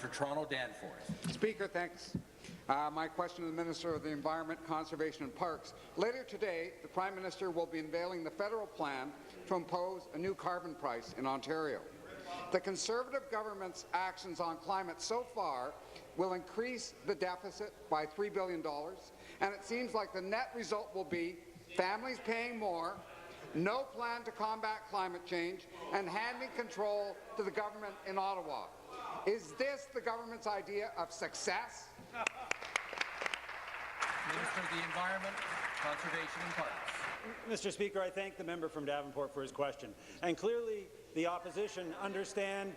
For Toronto, Danforth. Speaker, thanks. My question to the Minister of the Environment, Conservation and Parks. Later today, the Prime Minister will be unveiling the federal plan to impose a new carbon price in Ontario. The Conservative government's actions on climate so far will increase the deficit by $3 billion, and it seems like the net result will be families paying more, no plan to combat climate change, and handing control to the government in Ottawa. Is this the government's idea of success? Minister of the Environment, Conservation and Parks. Mr. Speaker, I thank the member from Davenport for his question. And clearly, the opposition understand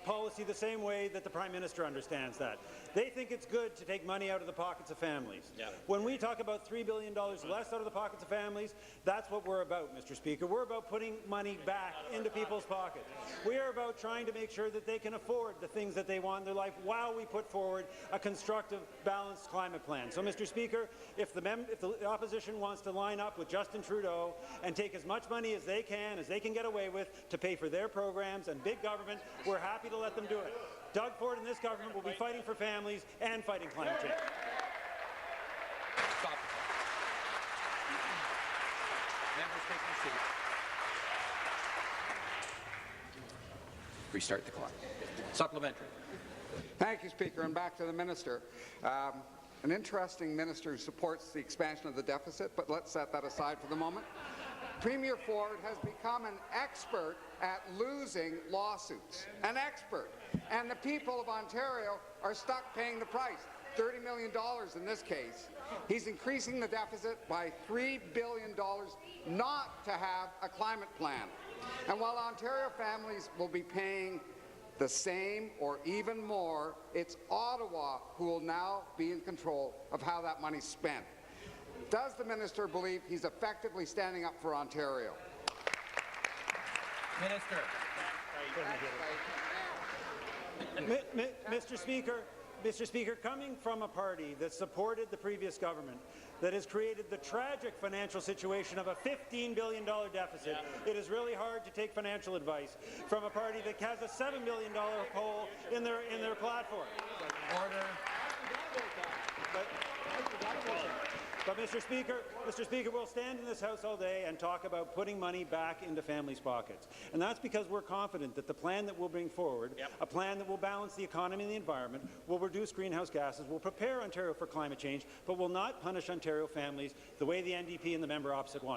policy the same way that the Prime Minister understands that. They think it's good to take money out of the pockets of families. Yeah. When we talk about $3 billion less out of the pockets of families, that's what we're about, Mr. Speaker. We're about putting money back into people's pockets. We are about trying to make sure that they can afford the things that they want in their life while we put forward a constructive, balanced climate plan. So, Mr. Speaker, if the opposition wants to line up with Justin Trudeau and take as much money as they can get away with to pay for their programs and big government, we're happy to let them do it. Doug Ford and this government will be fighting for families and fighting climate change. Stop. Members take their seats. Restart the clock. Supplementary. Thank you, Speaker, and back to the Minister. An interesting minister who supports the expansion of the deficit, but let's set that aside for the moment. Premier Ford has become an expert at losing lawsuits. An expert. And the people of Ontario are stuck paying the price, $30 million in this case. He's increasing the deficit by $3 billion not to have a climate plan. And while Ontario families will be paying the same or even more, it's Ottawa who will now be in control of how that money's spent. Does the minister believe he's effectively standing up for Ontario? Minister. Mr. Speaker, coming from a party that supported the previous government, that has created the tragic financial situation of a $15 billion deficit, it is really hard to take financial advice from a party that has a $7 billion hole in their platform. Order. But Mr. Speaker, we'll stand in this House all day and talk about putting money back into families' pockets. And that's because we're confident that the plan that we'll bring forward, a plan that will balance the economy and the environment, will reduce greenhouse gases, will prepare Ontario for climate change, but will not punish Ontario families the way the NDP and the member opposite want.